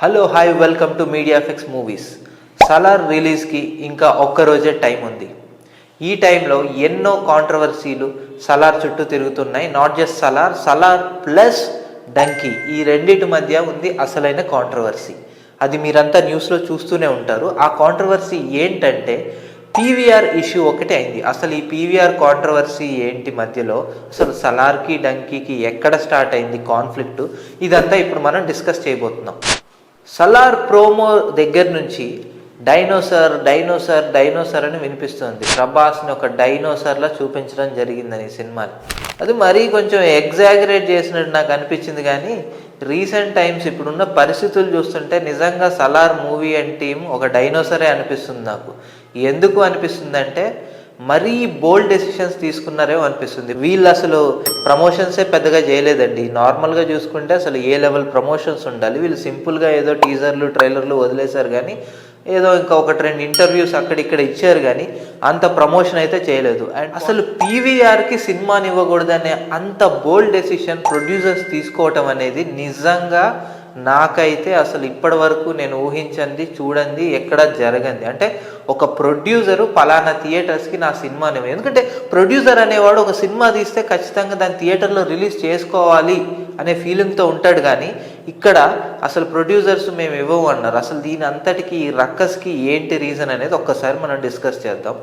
Hello hi welcome to media effects movies. Salaar రిలీజ్కి ఇంకా ఒక్కరోజే టైం ఉంది. ఈ టైంలో ఎన్నో కాంట్రవర్సీలు సలార్ చుట్టూ తిరుగుతున్నాయి. Not just Salaar, Salaar plus donkey, ఈ రెండింటి మధ్య ఉంది అసలైన కాంట్రవర్సీ. అది మీరంతా న్యూస్లో చూస్తూనే ఉంటారు. ఆ కాంట్రవర్సీ ఏంటంటే పీవీఆర్ ఇష్యూ ఒకటి అయింది. అసలు ఈ పీవీఆర్ కాంట్రవర్సీ ఏంటి మధ్యలో, అసలు సలార్కి డంకీకి ఎక్కడ స్టార్ట్ అయింది కాన్ఫ్లిక్ట్, ఇదంతా ఇప్పుడు మనం డిస్కస్ చేయబోతున్నాం. సలార్ ప్రోమో దగ్గర నుంచి డైనోసార్ డైనోసార్ డైనోసార్ అని వినిపిస్తుంది. ప్రభాస్ని ఒక డైనోసార్లా చూపించడం జరిగిందని సినిమాని. అది మరీ కొంచెం ఎగ్జాగరేట్ చేసినట్టు నాకు అనిపించింది. కానీ రీసెంట్ టైమ్స్ ఇప్పుడున్న పరిస్థితులు చూస్తుంటే నిజంగా సలార్ మూవీ అండ్ టీమ్ ఒక డైనోసారే అనిపిస్తుంది నాకు. ఎందుకు అనిపిస్తుంది అంటే మరీ బోల్డ్ డెసిషన్స్ తీసుకున్నారేమో అనిపిస్తుంది. వీళ్ళు అసలు ప్రమోషన్సే పెద్దగా చేయలేదండి. నార్మల్గా చూసుకుంటే అసలు ఏ లెవెల్ ప్రమోషన్స్ ఉండాలి, వీళ్ళు సింపుల్గా ఏదో టీజర్లు ట్రైలర్లు వదిలేశారు. కానీ ఏదో ఇంకా ఒకటి రెండు ఇంటర్వ్యూస్ అక్కడిక్కడ ఇచ్చారు, కానీ అంత ప్రమోషన్ అయితే చేయలేదు. అండ్ అసలు పీవీఆర్కి సినిమాని ఇవ్వకూడదనే అంత బోల్డ్ డెసిషన్ ప్రొడ్యూసర్స్ తీసుకోవటం అనేది నిజంగా నాకైతే అసలు ఇప్పటి వరకు నేను ఊహించండి చూడండి ఎక్కడ జరగంది. అంటే ఒక ప్రొడ్యూసరు పలానా థియేటర్స్కి నా సినిమాని, ఎందుకంటే ప్రొడ్యూసర్ అనేవాడు ఒక సినిమా తీస్తే ఖచ్చితంగా దాన్ని థియేటర్లో రిలీజ్ చేసుకోవాలి అనే ఫీలింగ్తో ఉంటాడు. కానీ ఇక్కడ అసలు ప్రొడ్యూసర్స్ మేము ఇవ్వవు అన్నారు. అసలు దీని అంతటికి ఈ రక్కస్కి ఏంటి రీజన్ అనేది ఒక్కసారి మనం డిస్కస్ చేద్దాం.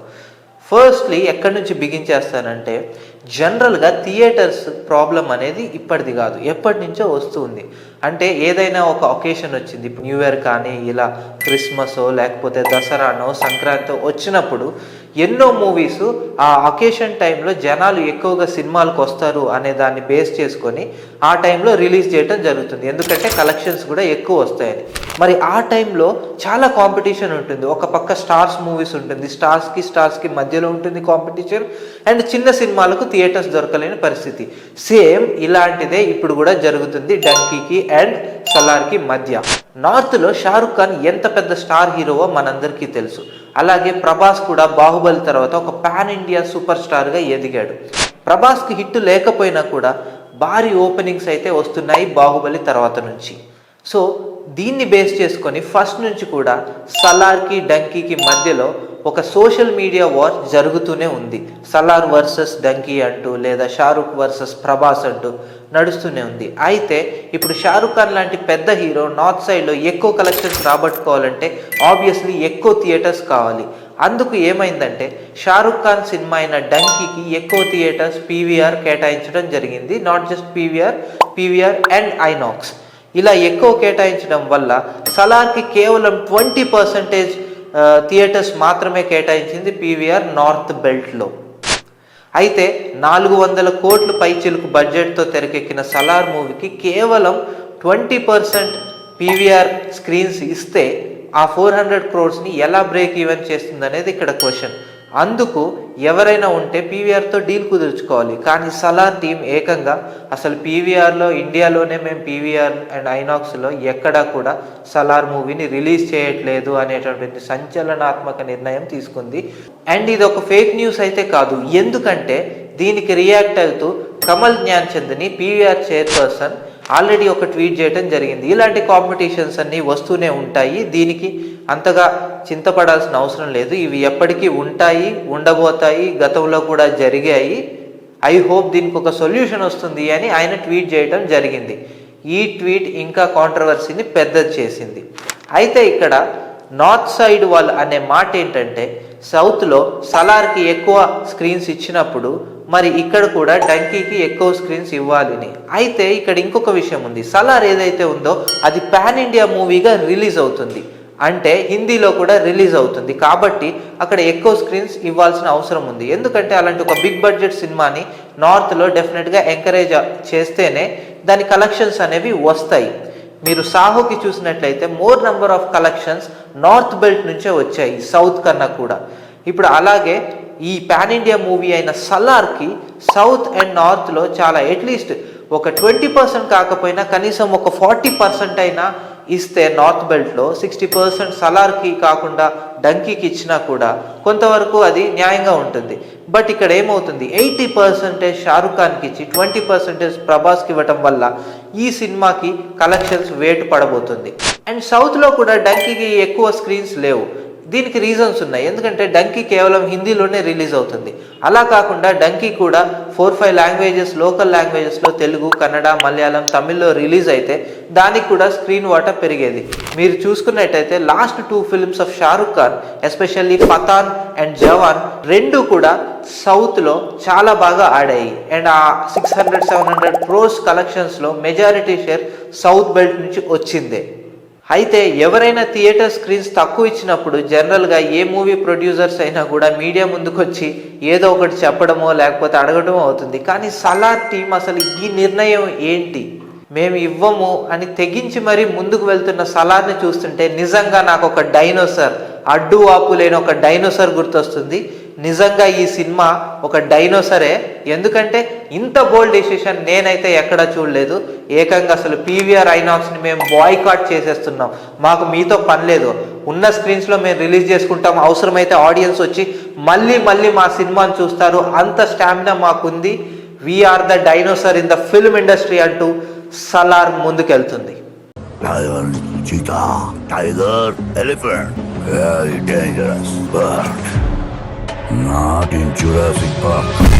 ఫస్ట్లీ ఎక్కడి నుంచి బిగించేస్తానంటే, జనరల్గా థియేటర్స్ ప్రాబ్లం అనేది ఇప్పటిది కాదు, ఎప్పటి నుంచో వస్తుంది. అంటే ఏదైనా ఒక ఒకేషన్ వచ్చింది, న్యూ ఇయర్ కానీ ఇలా క్రిస్మసో లేకపోతే దసరానో సంక్రాంతి వచ్చినప్పుడు ఎన్నో మూవీస్ ఆ అకేషన్ టైంలో జనాలు ఎక్కువగా సినిమాలకు వస్తారు అనే దాన్ని బేస్ చేసుకొని ఆ టైంలో రిలీజ్ చేయడం జరుగుతుంది. ఎందుకంటే కలెక్షన్స్ కూడా ఎక్కువ వస్తాయని. మరి ఆ టైంలో చాలా కాంపిటీషన్ ఉంటుంది. ఒక పక్క స్టార్స్ మూవీస్ ఉంటుంది, స్టార్స్కి మధ్యలో ఉంటుంది కాంపిటీషన్. అండ్ చిన్న సినిమాలకు థియేటర్స్ దొరకలేని పరిస్థితి. సేమ్ ఇలాంటిదే ఇప్పుడు కూడా జరుగుతుంది డంకీకి అండ్ సలార్కి మధ్య. నార్త్లో షారుఖ్ ఖాన్ ఎంత పెద్ద స్టార్ హీరోవో మనందరికీ తెలుసు. అలాగే ప్రభాస్ కూడా బాహుబలి తర్వాత ఒక పాన్ ఇండియా సూపర్ స్టార్గా ఎదిగాడు. ప్రభాస్కి హిట్ లేకపోయినా కూడా భారీ ఓపెనింగ్స్ అయితే వస్తున్నాయి బాహుబలి తర్వాత నుంచి. సో దీన్ని బేస్ చేసుకొని ఫస్ట్ నుంచి కూడా సలార్కి డంకీకి మధ్యలో ఒక సోషల్ మీడియా వార్ జరుగుతూనే ఉంది. సలార్ వర్సెస్ డంకీ అంటూ, లేదా షారుఖ్ వర్సెస్ ప్రభాస్ అంటూ నడుస్తూనే ఉంది. అయితే ఇప్పుడు షారుఖ్ ఖాన్ లాంటి పెద్ద హీరో నార్త్ సైడ్లో ఎక్కువ కలెక్షన్స్ రాబట్టుకోవాలంటే ఆబ్వియస్లీ ఎక్కువ థియేటర్స్ కావాలి. అందుకు ఏమైందంటే షారుఖ్ ఖాన్ సినిమా అయిన డంకీకి ఎక్కువ థియేటర్స్ పీవీఆర్ కేటాయించడం జరిగింది. Not just PVR and INOX ఇలా ఎక్కువ కేటాయించడం వల్ల సలార్కి కేవలం 20% థియేటర్స్ మాత్రమే కేటాయించింది పీవీఆర్ నార్త్ బెల్ట్లో. అయితే 400 కోట్ల పైచిలుకు బడ్జెట్తో తెరకెక్కిన సలార్ మూవీకి కేవలం 20% పీవీఆర్ స్క్రీన్స్ ఇస్తే ఆ 400 crores ఎలా బ్రేక్ ఈవెన్ చేస్తుంది అనేది ఇక్కడ క్వశ్చన్. అందుకు ఎవరైనా ఉంటే పీవీఆర్తో డీల్ కుదుర్చుకోవాలి. కానీ సలార్ టీం ఏకంగా అసలు పీవీఆర్లో ఇండియాలోనే మేము పీవీఆర్ అండ్ ఐనాక్స్లో ఎక్కడా కూడా సలార్ మూవీని రిలీజ్ చేయట్లేదు అనేటటువంటి సంచలనాత్మక నిర్ణయం తీసుకుంది. అండ్ ఇది ఒక ఫేక్ న్యూస్ అయితే కాదు. ఎందుకంటే దీనికి రియాక్ట్ అవుతూ కమల్ జ్ఞాన్ చంద్ని పీవీఆర్ చైర్పర్సన్ ఆల్రెడీ ఒక ట్వీట్ చేయడం జరిగింది. ఇలాంటి కాంపిటీషన్స్ అన్నీ వస్తూనే ఉంటాయి, దీనికి అంతగా చింతపడాల్సిన అవసరం లేదు, ఇవి ఎప్పటికీ ఉంటాయి, ఉండబోతాయి, గతంలో కూడా జరిగాయి. ఐ హోప్ దీనికి ఒక సొల్యూషన్ వస్తుంది అని ఆయన ట్వీట్ చేయడం జరిగింది. ఈ ట్వీట్ ఇంకా కాంట్రవర్సీని పెద్దది చేసింది. అయితే ఇక్కడ నార్త్ సైడ్ వాళ్ళు అనే మాట ఏంటంటే, సౌత్లో సలార్కి ఎక్కువ స్క్రీన్స్ ఇచ్చినప్పుడు మరి ఇక్కడ కూడా డంకీకి ఎక్కువ స్క్రీన్స్ ఇవ్వాలని. అయితే ఇక్కడ ఇంకొక విషయం ఉంది. సలార్ ఏదైతే ఉందో అది పాన్ ఇండియా మూవీగా రిలీజ్ అవుతుంది, అంటే హిందీలో కూడా రిలీజ్ అవుతుంది. కాబట్టి అక్కడ ఎక్కువ స్క్రీన్స్ ఇవ్వాల్సిన అవసరం ఉంది. ఎందుకంటే అలాంటి ఒక బిగ్ బడ్జెట్ సినిమాని నార్త్లో డెఫినెట్గా ఎంకరేజ్ చేస్తేనే దాని కలెక్షన్స్ అనేవి వస్తాయి. మీరు సాహోకి చూసినట్లయితే more number of collections north belt నుంచే వచ్చాయి సౌత్ కన్నా కూడా. ఇప్పుడు అలాగే ఈ పాన్ ఇండియా మూవీ అయిన సలార్కి సౌత్ అండ్ నార్త్లో చాలా అట్లీస్ట్ ఒక 20% కాకపోయినా కనీసం ఒక 40% అయినా ఇస్తే నార్త్ బెల్ట్లో 60% సలార్కి కాకుండా డంకీకి ఇచ్చినా కూడా కొంతవరకు అది న్యాయంగా ఉంటుంది. బట్ ఇక్కడ ఏమవుతుంది 80% షారుఖ్ ఖాన్కి ఇచ్చి 20% ప్రభాస్కి ఇవ్వటం వల్ల ఈ సినిమాకి కలెక్షన్స్ వేటు పడబోతుంది. అండ్ సౌత్లో కూడా డంకీకి ఎక్కువ స్క్రీన్స్ లేవు. దీనికి రీజన్స్ ఉన్నాయి. ఎందుకంటే డంకీ కేవలం హిందీలోనే రిలీజ్ అవుతుంది. అలా కాకుండా డంకీ కూడా 4-5 లాంగ్వేజెస్, లోకల్ లాంగ్వేజెస్లో తెలుగు, కన్నడ, మలయాళం, తమిళ్లో రిలీజ్ అయితే దానికి కూడా స్క్రీన్ వాటా పెరిగేది. మీరు చూసుకున్నట్టయితే last 2 films of Shahrukh Khan, especially Pathaan and Jawan, రెండు కూడా సౌత్లో చాలా బాగా ఆడాయి. అండ్ ఆ 600-700 crores కలెక్షన్స్లో మెజారిటీ షేర్ సౌత్ బెల్ట్ నుంచి వచ్చిందే. అయితే ఎవరైనా థియేటర్ స్క్రీన్స్ తక్కువ ఇచ్చినప్పుడు జనరల్గా ఏ మూవీ ప్రొడ్యూసర్స్ అయినా కూడా మీడియా ముందుకు వచ్చి ఏదో ఒకటి చెప్పడమో లేకపోతే అడగడమో అవుతుంది. కానీ సలార్ టీం అసలు ఈ నిర్ణయం ఏంటి, మేము ఇవ్వము అని తెగించి మరీ ముందుకు వెళ్తున్న సలార్ని చూస్తుంటే నిజంగా నాకు ఒక డైనోసార్, అడ్డు ఆపు లేని ఒక డైనోసార్ గుర్తొస్తుంది. నిజంగా ఈ సినిమా ఒక డైనోసరే. ఎందుకంటే ఇంత బోల్డ్ డెసిషన్ నేనైతే ఎక్కడా చూడలేదు. ఏకంగా అసలు పీవీఆర్ ఐనాక్స్ని మేము బాయ్కాట్ చేసేస్తున్నాం, మాకు మీతో పని లేదు, ఉన్న స్క్రీన్స్లో మేము రిలీజ్ చేసుకుంటాం, అవసరమైతే ఆడియన్స్ వచ్చి మళ్ళీ మళ్ళీ మా సినిమాని చూస్తారు, అంత స్టామినా మాకుంది, we are the dinosaur in the film industry అంటూ సలార్ ముందుకెళ్తుంది. Lion, cheetah, tiger, elephant. Very dangerous, but not in Jurassic Park.